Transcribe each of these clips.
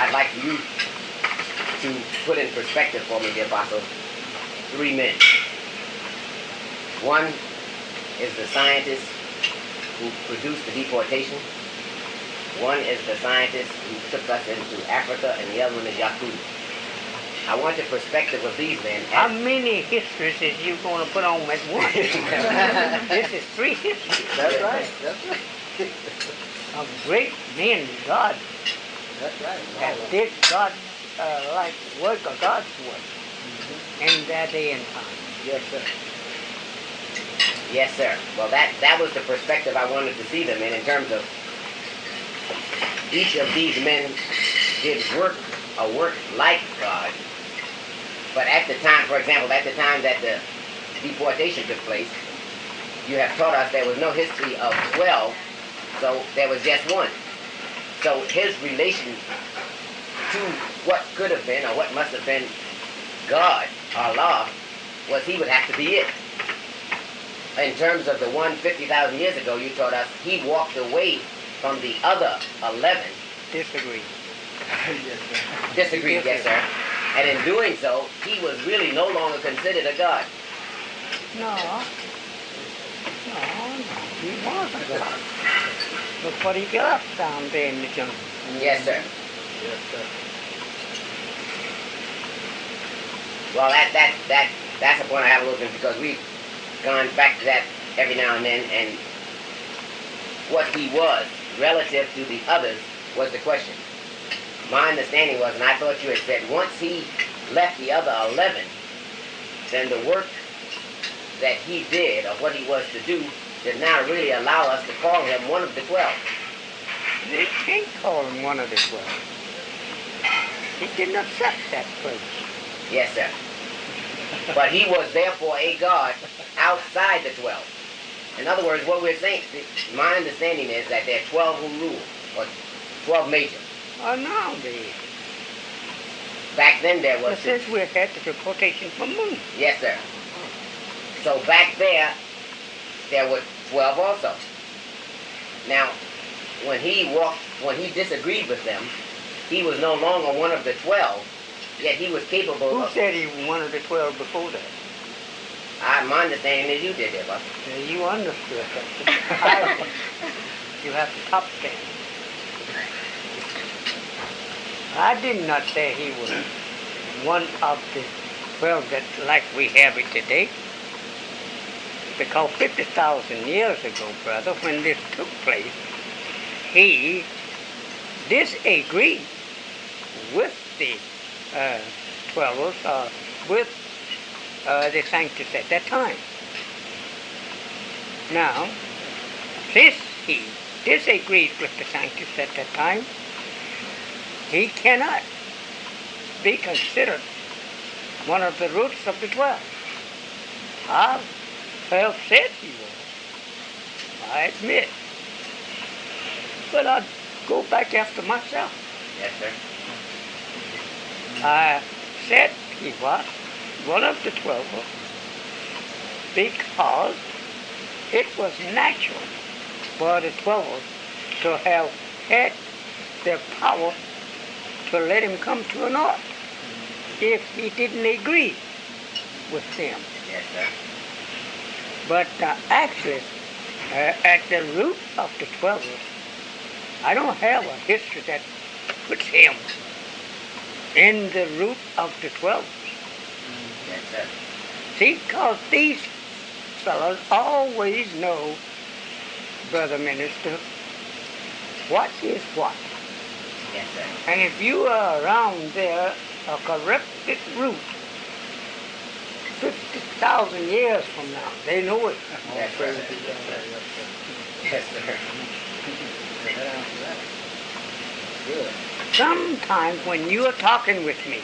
I'd like for you to put in perspective for me, dear Apostle, three men. One is the scientist who produced the deportation. One is the scientist who took us into Africa, and the other one is Yakub. I want the perspective of these men. How many histories is you going to put on at once? This is three histories. That's right. That's right. Of great men, God. That's right. Have did God like work of God's work in that day and time. Yes, sir. Yes, sir. Well, that was the perspective I wanted to see them in terms of each of these men did a work like God. But at the time, for example, at the time that the deportation took place, you have taught us there was no history of 12, so there was just one. So his relation to what could have been or what must have been God, Allah, was he would have to be it. In terms of the one 50,000 years ago, you taught us he walked away from the other 11. Disagree. Disagreed, yes, sir. And in doing so, he was really no longer considered a God. No, he wasn't God. Look what he got down there in the jungle. Yes, sir. Yes, sir. Well, that's a point I have a little bit because we've gone back to that every now and then, and what he was relative to the others was the question. My understanding was, and I thought you had said, once he left the other 11, then the work that he did, or what he was to do, did not really allow us to call him one of the 12. They can't call him one of the 12. He didn't accept that place. Yes, sir. But he was therefore a God outside the 12. In other words, what we're saying, my understanding is that there are 12 who rule, or 12 major. Oh, now they. Back then there was... But since we're had the deportation from moon. Yes, sir. So back there were 12 also. Now, when he disagreed with them, he was no longer one of the 12, yet he was capable Who of... said he was one of the 12 before that? My understanding is you did it, boss. You understood that. You have to top that. I did not say he was one of the 12 that like we have it today. Because 50,000 years ago, brother, when this took place, he disagreed with the 12ers, with the sanctists at that time. Now, since he disagreed with the sanctists at that time, he cannot be considered one of the roots of the 12. I have said he was, I admit. But I'd go back after myself. Yes, sir. I said he was one of the 12 because it was natural for the 12 to have had the power to let him come to an ought if he didn't agree with them. Yes, sir. But actually, at the root of the 12, I don't have a history that puts him in the root of the 12. Yes, sir. See, because these fellows always know, brother minister, what is what. Yes, sir. And if you are around there, a corrupted root, 50,000 years from now, they know it. Yes, sir. Yes, sir. Good. Sometimes when you are talking with me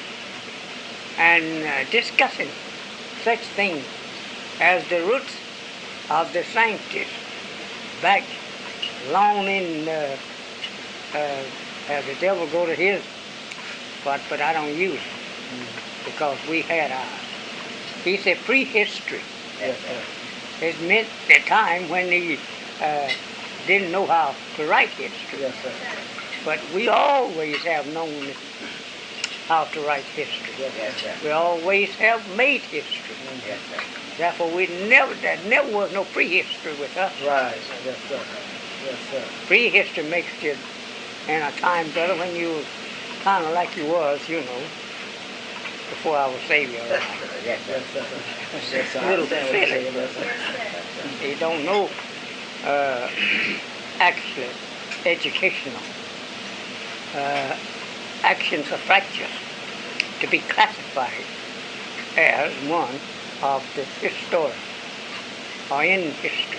and discussing such things as the roots of the sanctists back long in, as the devil go to his spot, but I don't use it because we had ours. He said prehistory. Yes, sir. It meant the time when he didn't know how to write history. Yes, sir. But we always have known how to write history. Yes, sir. We always have made history. Yes, sir. Therefore, there never was no prehistory with us. Right. Yes, sir. Yes, sir. Prehistory makes you in a time, brother, when you was kind of like you was, before our Savior. Yes, sir. Yes, sir. Yes, sir. I Little understand what you're silly. saying, yes, sir. They don't know actually educational actions of righteous to be classified as one of the historic or in history.